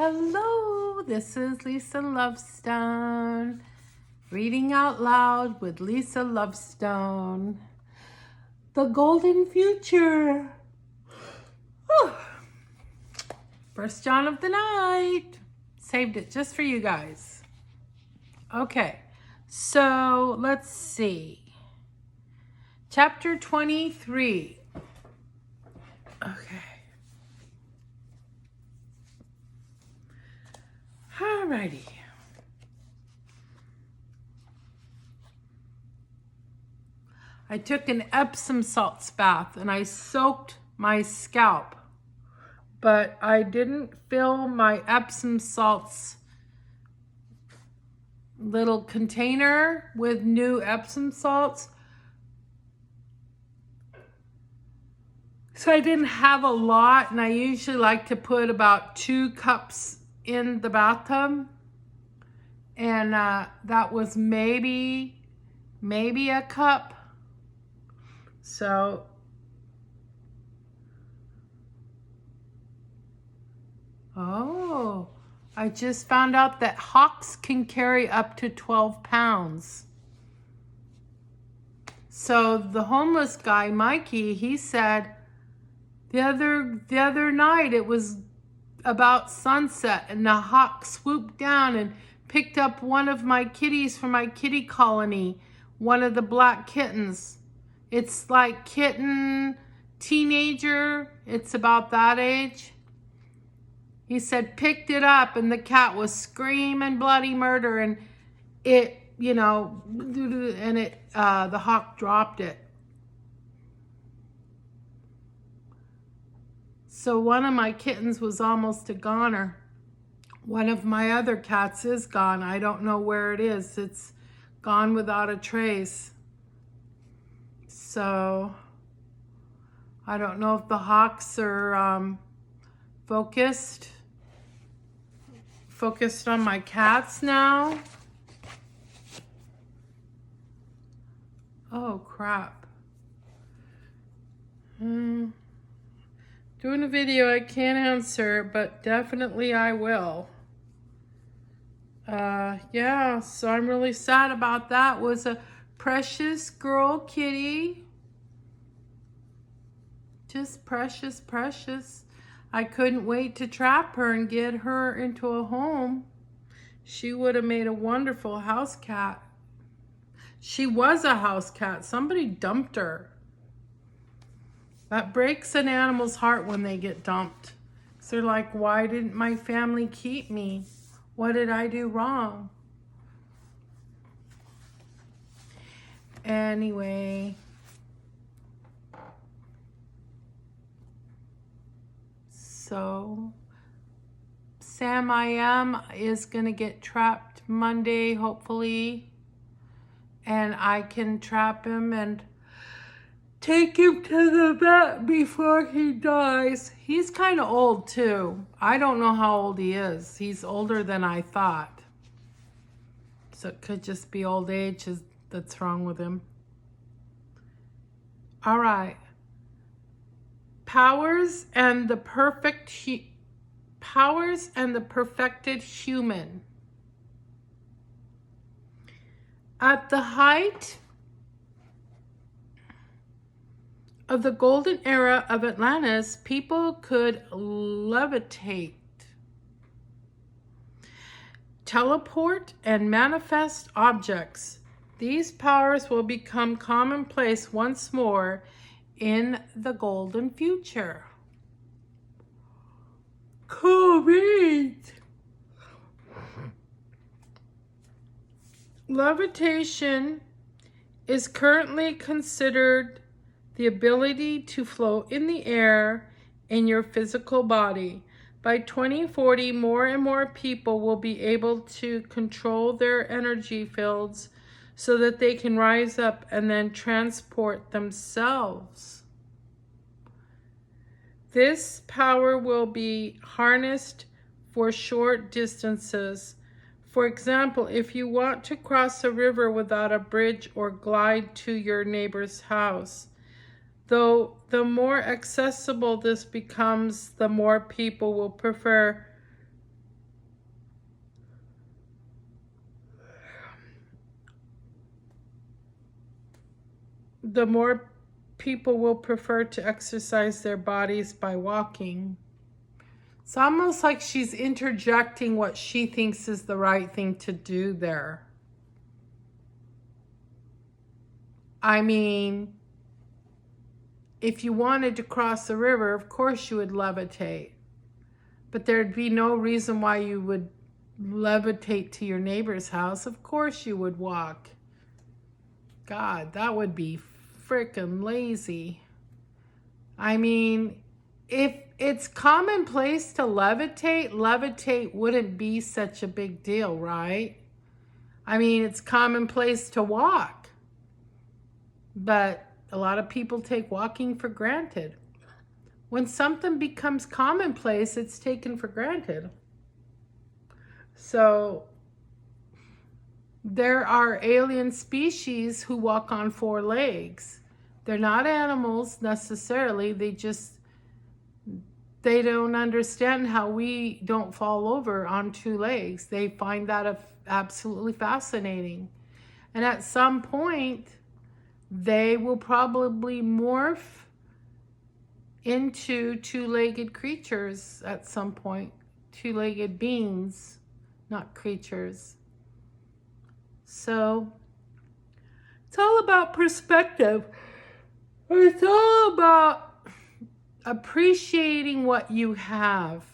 Hello, this is Lisa Lovestone, reading out loud with Lisa Lovestone. The Golden Future. Whew. First John of the night. Saved it just for you guys. Okay, so let's see. Chapter 23. Okay. Alrighty. I took an Epsom salts bath and I soaked my scalp, but I didn't fill my Epsom salts little container with new Epsom salts. So I didn't have a lot, and I usually like to put about 2 cups in the bathtub, and that was maybe a cup. So I just found out that hawks can carry up to 12 pounds. So the homeless guy, Mikey, he said the other night it was about sunset and the hawk swooped down and picked up one of my kitties from my kitty colony, one of the black kittens. It's like kitten, teenager, it's about that age. He said picked it up and the cat was screaming bloody murder, and it, and it the hawk dropped it. So one of my kittens was almost a goner. One of my other cats is gone. I don't know where it is. It's gone without a trace. So I don't know if the hawks are focused on my cats now. Oh, crap. Doing a video, I can't answer, but definitely I will. Yeah, so I'm really sad about that. Was a precious girl kitty. Just precious, precious. I couldn't wait to trap her and get her into a home. She would have made a wonderful house cat. She was a house cat. Somebody dumped her. That breaks an animal's heart when they get dumped. So they're like, why didn't my family keep me? What did I do wrong? Anyway. So Sam I Am is going to get trapped Monday, hopefully. And I can trap him and take him to the vet before he dies. He's kind of old too. I don't know how old he is. He's older than I thought. So it could just be old age that's wrong with him. All right. Powers and the perfected human. At the height of the golden era of Atlantis, people could levitate, teleport, and manifest objects. These powers will become commonplace once more in the golden future. Cool beans. Levitation is currently considered the ability to float in the air in your physical body. By 2040, more and more people will be able to control their energy fields so that they can rise up and then transport themselves. This power will be harnessed for short distances. For example, if you want to cross a river without a bridge or glide to your neighbor's house, though the more accessible this becomes, the more people will prefer the more people will prefer to exercise their bodies by walking. It's almost like she's interjecting what she thinks is the right thing to do there. I mean, if you wanted to cross the river, of course you would levitate. But there'd be no reason why you would levitate to your neighbor's house. Of course you would walk. God, that would be freaking lazy. I mean, if it's commonplace to levitate wouldn't be such a big deal, right? I mean, it's commonplace to walk. But a lot of people take walking for granted. When something becomes commonplace, it's taken for granted. So there are alien species who walk on 4 legs. They're not animals necessarily. They don't understand how we don't fall over on 2 legs. They find that absolutely fascinating. And at some point, they will probably morph into 2-legged creatures at some point. 2-legged beings, not creatures. So it's all about perspective. It's all about appreciating what you have,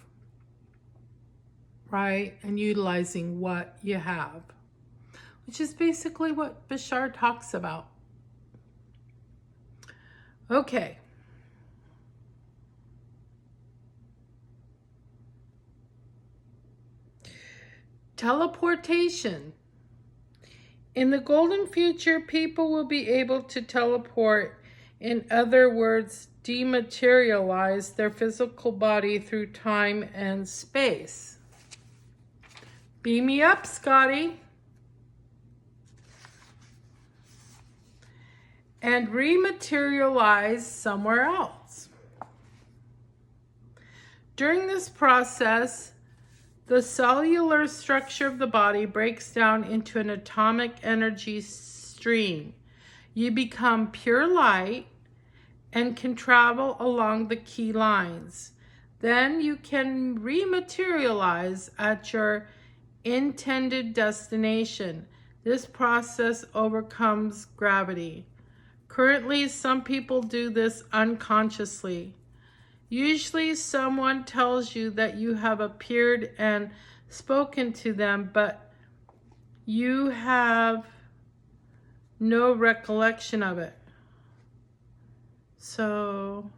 right? And utilizing what you have, which is basically what Bashar talks about. Okay. Teleportation. In the golden future, people will be able to teleport, in other words, dematerialize their physical body through time and space. Beam me up, Scotty. And rematerialize somewhere else. During this process, the cellular structure of the body breaks down into an atomic energy stream. You become pure light and can travel along the key lines. Then you can rematerialize at your intended destination. This process overcomes gravity. Currently, some people do this unconsciously. Usually someone tells you that you have appeared and spoken to them, but you have no recollection of it. So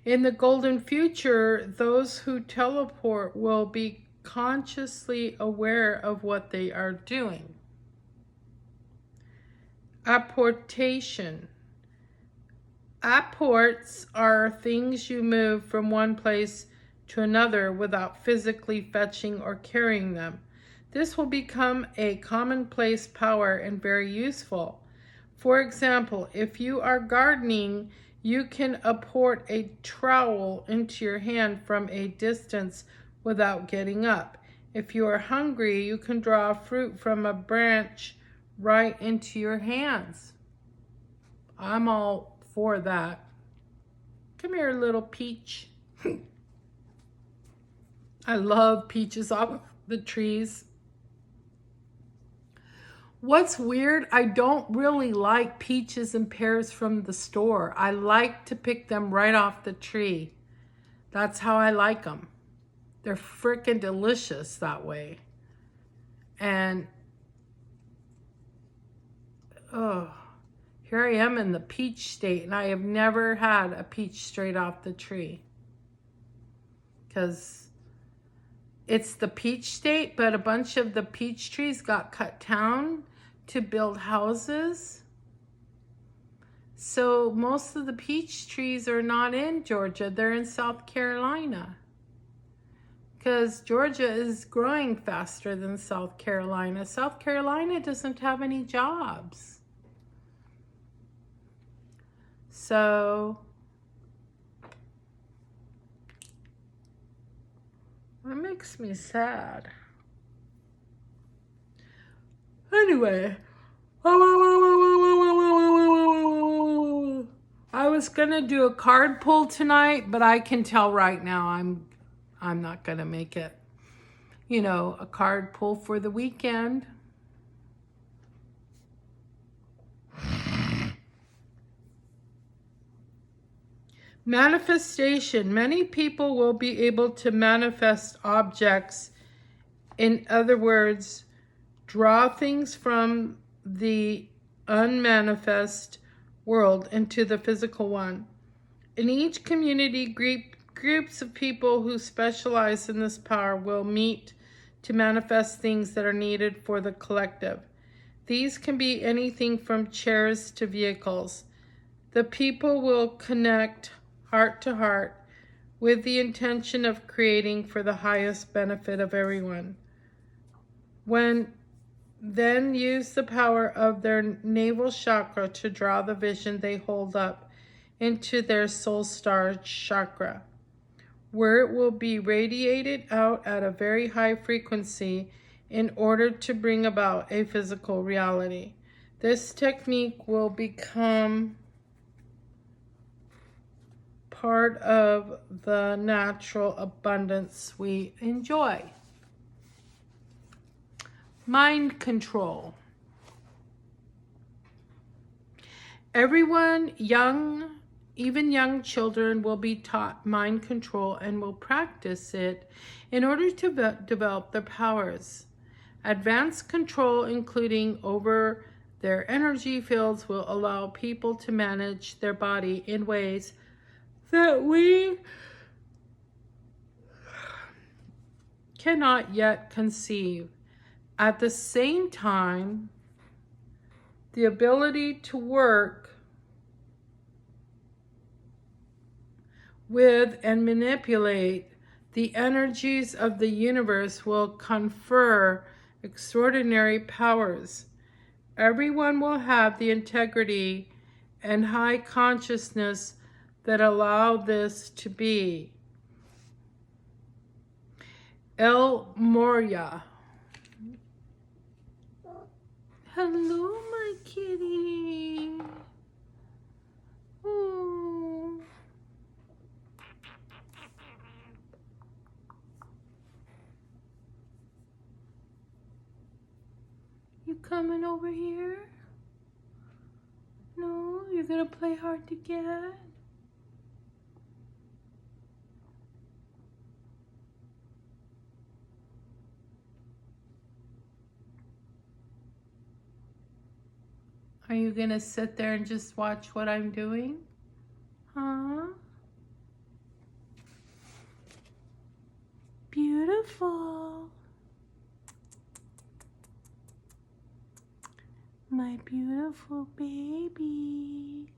in the golden future, those who teleport will be consciously aware of what they are doing. Apportation. Apports are things you move from one place to another without physically fetching or carrying them. This will become a commonplace power and very useful. For example, if you are gardening, you can apport a trowel into your hand from a distance without getting up. If you are hungry, you can draw fruit from a branch right into your hands. I'm all for that. Come here, little peach. I love peaches off the trees. What's weird, I don't really like peaches and pears from the store. I like to pick them right off the tree. That's how I like them. They're freaking delicious that way. And, oh, here I am in the peach state, and I have never had a peach straight off the tree. Because it's the peach state, but a bunch of the peach trees got cut down to build houses. So most of the peach trees are not in Georgia. They're in South Carolina. Because Georgia is growing faster than South Carolina. South Carolina doesn't have any jobs. So it makes me sad. Anyway, I was gonna do a card pull tonight, but I can tell right now I'm not gonna make it. You know, a card pull for the weekend. Manifestation. Many people will be able to manifest objects. In other words, draw things from the unmanifest world into the physical one. In each community, groups of people who specialize in this power will meet to manifest things that are needed for the collective. These can be anything from chairs to vehicles. The people will connect heart to heart with the intention of creating for the highest benefit of everyone. Then use the power of their navel chakra to draw the vision they hold up into their soul star chakra, where it will be radiated out at a very high frequency in order to bring about a physical reality. This technique will become part of the natural abundance we enjoy. Mind control. Everyone, even young children, will be taught mind control and will practice it in order to develop their powers. Advanced control, including over their energy fields, will allow people to manage their body in ways that we cannot yet conceive. At the same time, the ability to work with and manipulate the energies of the universe will confer extraordinary powers. Everyone will have the integrity and high consciousness that allow this to be. El Moria. Hello, my kitty. Ooh. You coming over here? No, you're gonna play hard to get? Are you gonna sit there and just watch what I'm doing? Huh? Beautiful. My beautiful baby.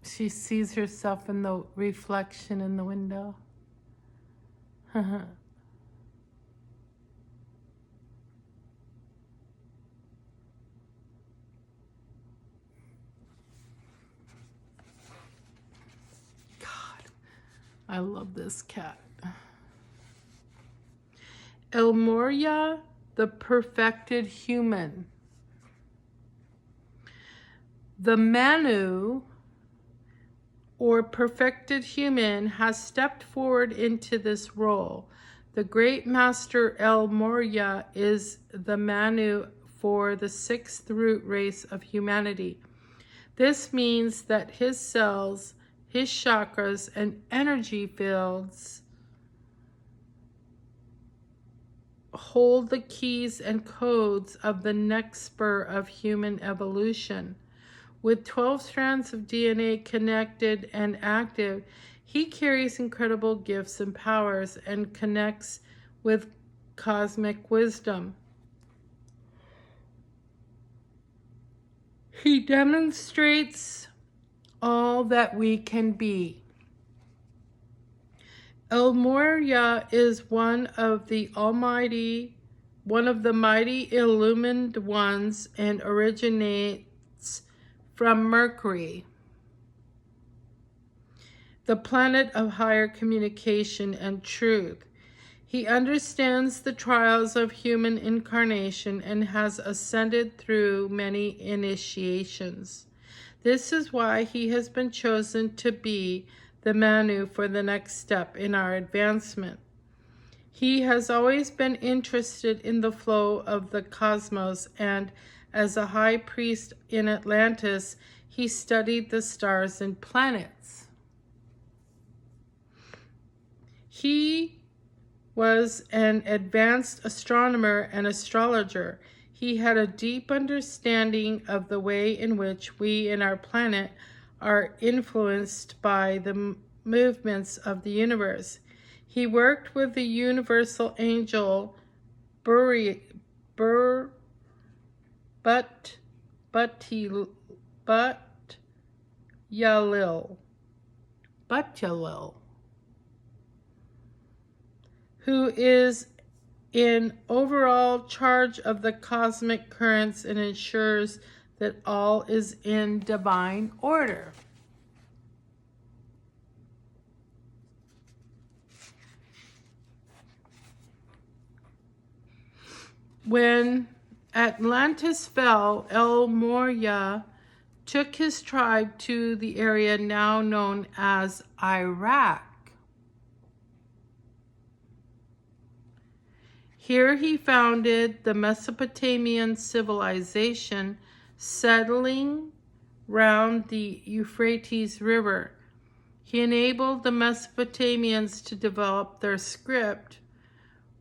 She sees herself in the reflection in the window. God, I love this cat. El Moria, the perfected human. The Manu, or perfected human, has stepped forward into this role. The great master El Moria is the Manu for the sixth root race of humanity. This means that his cells, his chakras, and energy fields hold the keys and codes of the next spur of human evolution. With 12 strands of DNA connected and active, he carries incredible gifts and powers and connects with cosmic wisdom. He demonstrates all that we can be. El Moria is one of the almighty one of the mighty illumined ones, and originates from Mercury, the planet of higher communication and truth. He understands the trials of human incarnation and has ascended through many initiations. This is why he has been chosen to be the Manu for the next step in our advancement. He has always been interested in the flow of the cosmos, and as a high priest in Atlantis, he studied the stars and planets. He was an advanced astronomer and astrologer. He had a deep understanding of the way in which we in our planet are influenced by the movements of the universe. He worked with the universal angel Buttialil, who is in overall charge of the cosmic currents and ensures that all is in divine order. When Atlantis fell, El Morya took his tribe to the area now known as Iraq. Here he founded the Mesopotamian civilization, settling round the Euphrates River. He enabled the Mesopotamians to develop their script,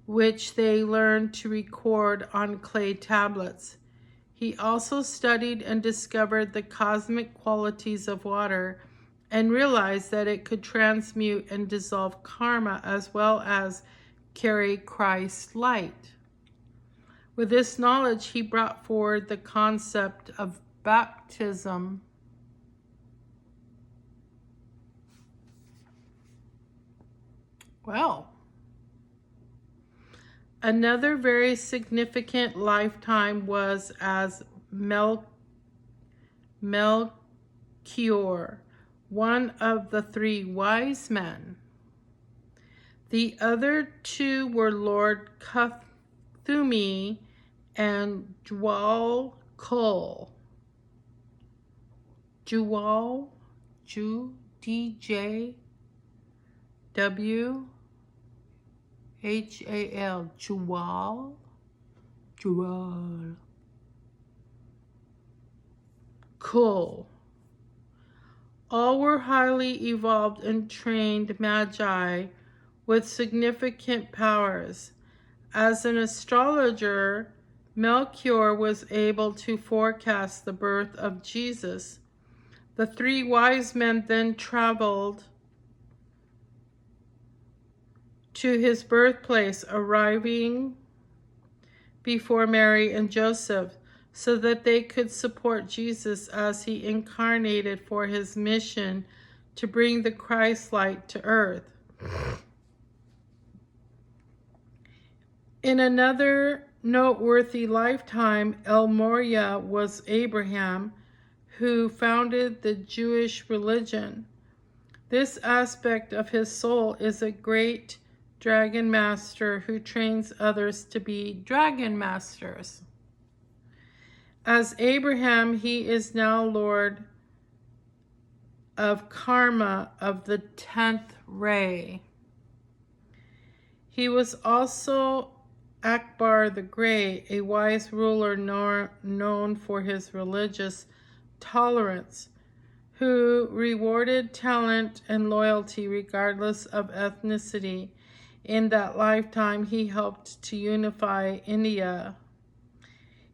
which they learned to record on clay tablets. He also studied and discovered the cosmic qualities of water and realized that it could transmute and dissolve karma as well as carry Christ's light. With this knowledge, he brought forward the concept of baptism. Well, another very significant lifetime was as Melchior, one of the three wise men. The other two were Lord Kuthumi and Jwal Kul. D-J-W-H-A-L, Jwal Kul. All were highly evolved and trained magi with significant powers. As an astrologer, Melchior was able to forecast the birth of Jesus. The three wise men then traveled to his birthplace, arriving before Mary and Joseph, so that they could support Jesus as he incarnated for his mission to bring the Christ light to earth. In another noteworthy lifetime, El Morya was Abraham, who founded the Jewish religion. This aspect of his soul is a great dragon master who trains others to be dragon masters. As Abraham, he is now Lord of Karma of the 10th ray. He was also Akbar the Great, a wise ruler known for his religious tolerance, who rewarded talent and loyalty regardless of ethnicity. In that lifetime, he helped to unify India.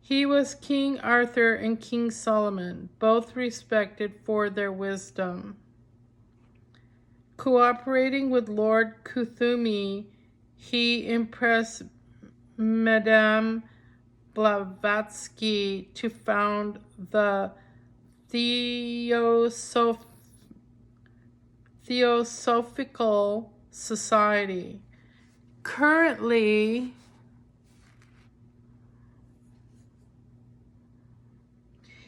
He was King Arthur and King Solomon, both respected for their wisdom. Cooperating with Lord Kuthumi, he impressed Madame Blavatsky to found the Theosophical Society. Currently,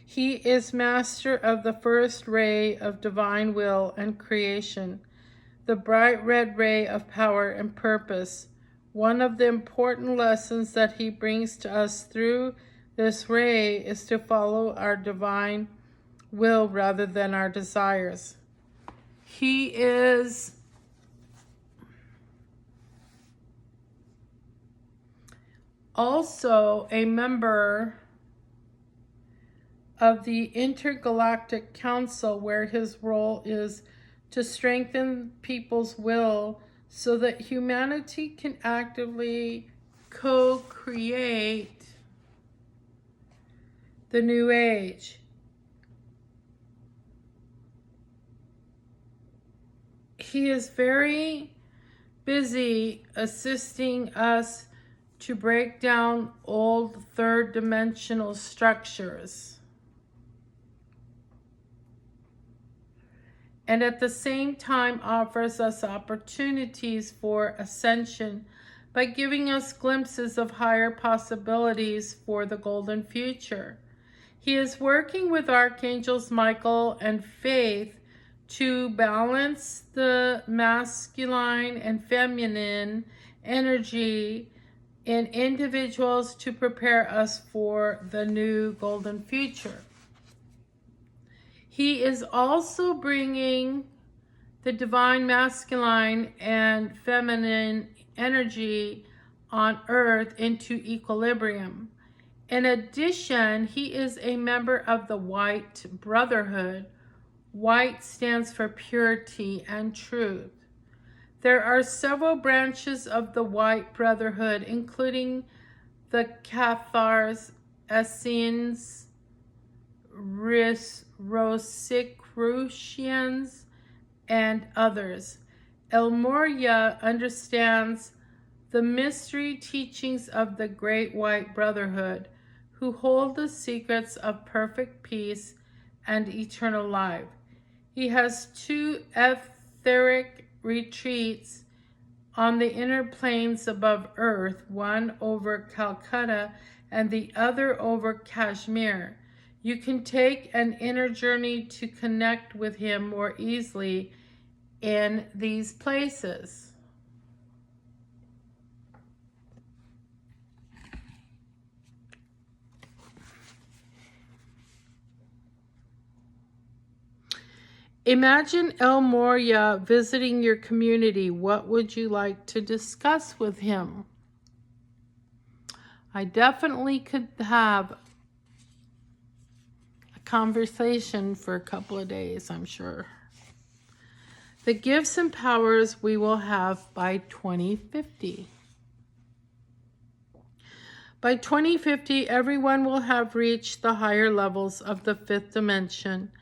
He is master of the first ray of divine will and creation, the bright red ray of power and purpose. One of the important lessons that he brings to us through this ray is to follow our divine will rather than our desires. He is also a member of the Intergalactic Council, where his role is to strengthen people's will so that humanity can actively co-create the new age. He is very busy assisting us to break down old third-dimensional structures, and at the same time offers us opportunities for ascension by giving us glimpses of higher possibilities for the golden future. He is working with Archangels Michael and Faith to balance the masculine and feminine energy in individuals to prepare us for the new golden future. He is also bringing the divine masculine and feminine energy on Earth into equilibrium. In addition, he is a member of the White Brotherhood. White stands for purity and truth. There are several branches of the White Brotherhood, including the Cathars, Essenes, Rosicrucians, and others. El Morya understands the mystery teachings of the Great White Brotherhood, who hold the secrets of perfect peace and eternal life. He has 2 etheric retreats on the inner planes above Earth, one over Calcutta and the other over Kashmir. You can take an inner journey to connect with him more easily in these places. Imagine El Morya visiting your community. What would you like to discuss with him? I definitely could have a conversation for a couple of days, I'm sure. The gifts and powers we will have by 2050. By 2050, everyone will have reached the higher levels of the 5th dimension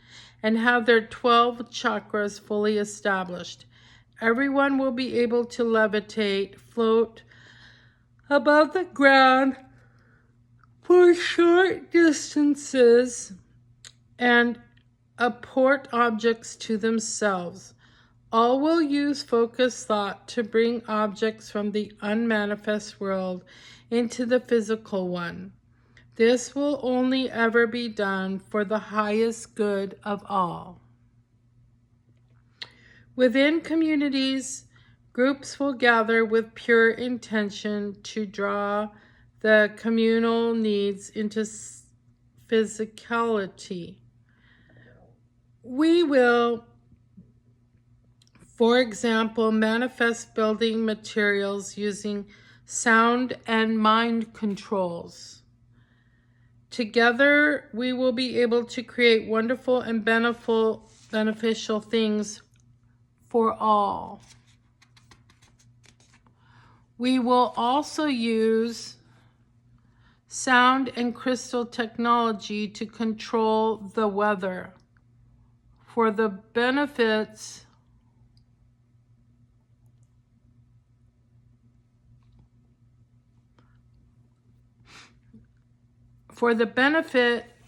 and have their 12 chakras fully established. Everyone will be able to levitate, float above the ground for short distances, and apport objects to themselves. All will use focused thought to bring objects from the unmanifest world into the physical one. This will only ever be done for the highest good of all. Within communities, groups will gather with pure intention to draw the communal needs into physicality. We will, for example, manifest building materials using sound and mind controls. Together, we will be able to create wonderful and beneficial things for all. We will also use sound and crystal technology to control the weather for the benefits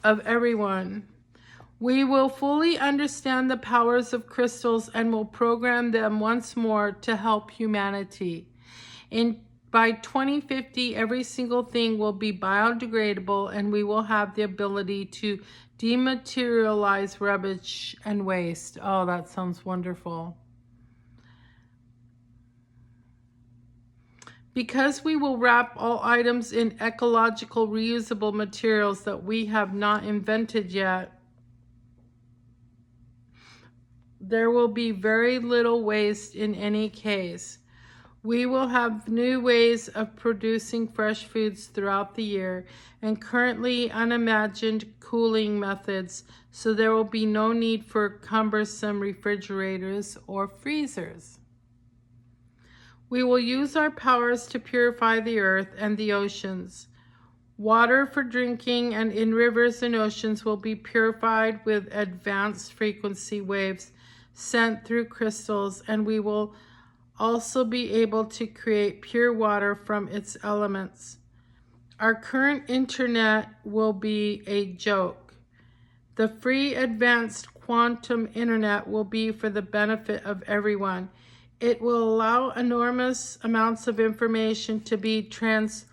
of everyone. We will fully understand the powers of crystals and will program them once more to help humanity. By 2050, every single thing will be biodegradable and we will have the ability to Dematerialize rubbish and waste. Oh, that sounds wonderful. Because we will wrap all items in ecological reusable materials that we have not invented yet, there will be very little waste in any case. We will have new ways of producing fresh foods throughout the year and currently unimagined cooling methods, so there will be no need for cumbersome refrigerators or freezers. We will use our powers to purify the earth and the oceans. Water for drinking and in rivers and oceans will be purified with advanced frequency waves sent through crystals, and we will also be able to create pure water from its elements. Our current internet will be a joke. The free advanced quantum internet will be for the benefit of everyone. It will allow enormous amounts of information to be transmitted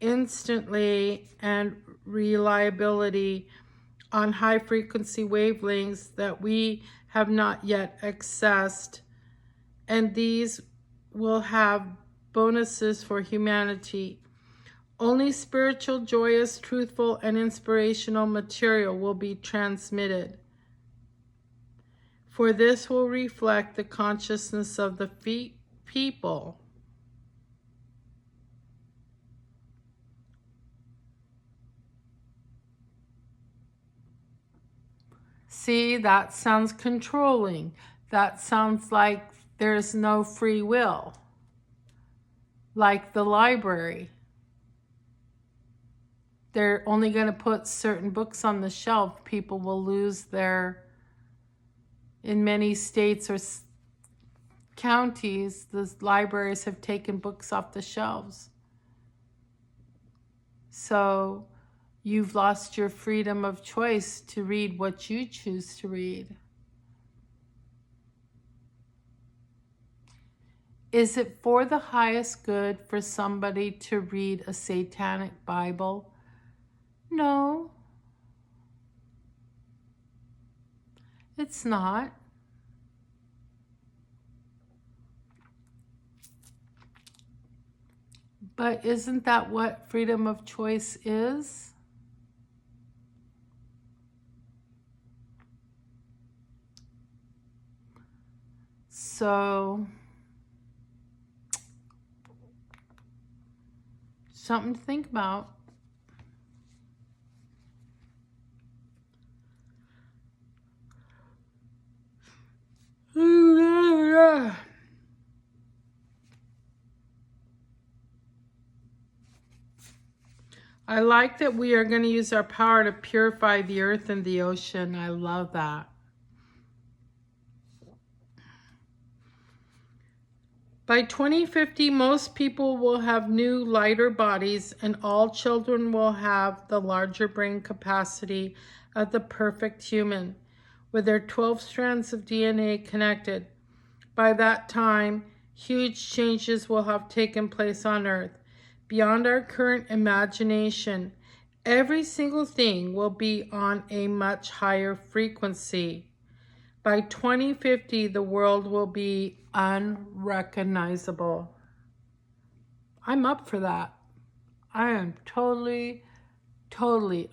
instantly and reliability on high frequency wavelengths that we have not yet accessed, and these will have bonuses for humanity. Only spiritual, joyous, truthful, and inspirational material will be transmitted, for this will reflect the consciousness of the people. See, that sounds controlling. That sounds like there's no free will, like the library. They're only going to put certain books on the shelf. People will lose their, in many states or counties, the libraries have taken books off the shelves. So you've lost your freedom of choice to read what you choose to read. Is it for the highest good for somebody to read a satanic Bible? No, it's not. But isn't that what freedom of choice is? So, something to think about. I like that we are going to use our power to purify the earth and the ocean. I love that. By 2050, most people will have new, lighter bodies, and all children will have the larger brain capacity of the perfect human, with their 12 strands of DNA connected. By that time, huge changes will have taken place on Earth, beyond our current imagination. Every single thing will be on a much higher frequency. By 2050, the world will be unrecognizable. I'm up for that. I am totally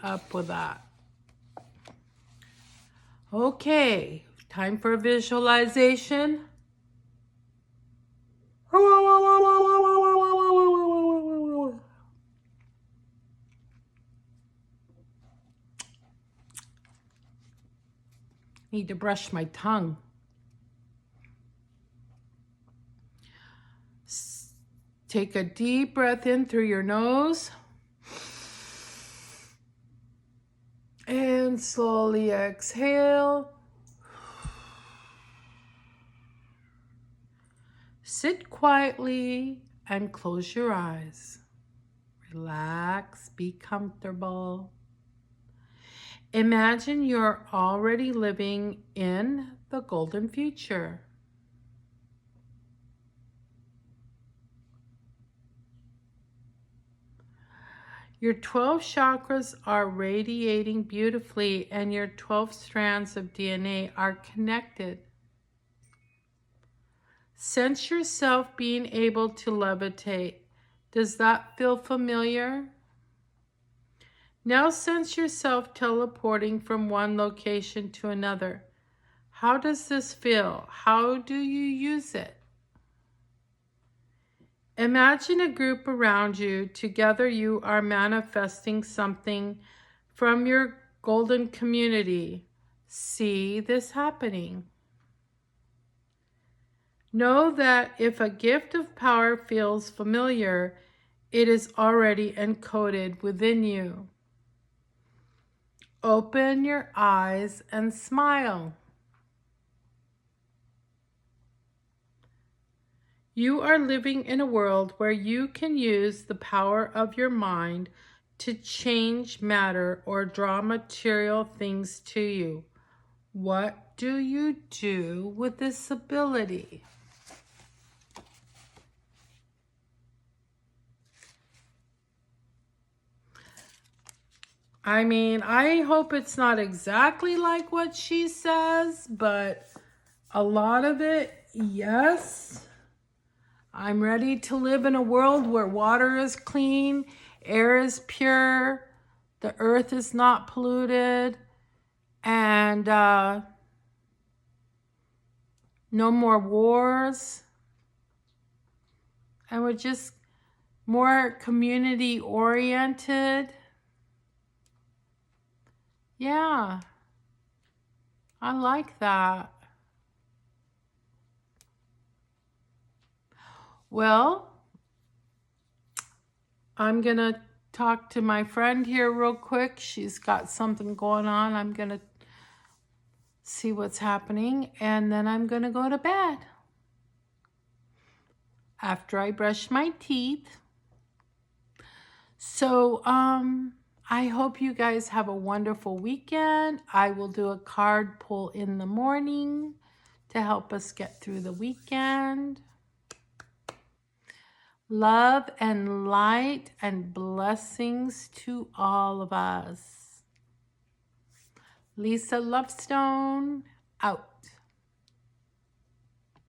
up with that. Okay, time for visualization. Need to brush my tongue. Take a deep breath in through your nose. And slowly exhale. Sit quietly and close your eyes. Relax, be comfortable. Imagine you're already living in the golden future. Your 12 chakras are radiating beautifully, and your 12 strands of DNA are connected. Sense yourself being able to levitate. Does that feel familiar? Now sense yourself teleporting from one location to another. How does this feel? How do you use it? Imagine a group around you. Together you are manifesting something from your golden community. See this happening. Know that if a gift of power feels familiar, it is already encoded within you. Open your eyes and smile. You are living in a world where you can use the power of your mind to change matter or draw material things to you. What do you do with this ability? I mean, I hope it's not exactly like what she says, but a lot of it, yes. I'm ready to live in a world where water is clean, air is pure, the earth is not polluted, and no more wars. And we're just more community oriented. Yeah, I like that. Well, I'm going to talk to my friend here real quick. She's got something going on. I'm going to see what's happening, and then I'm going to go to bed after I brush my teeth. So, I hope you guys have a wonderful weekend. I will do a card pull in the morning to help us get through the weekend. Love and light and blessings to all of us. Lisa Lovestone, out.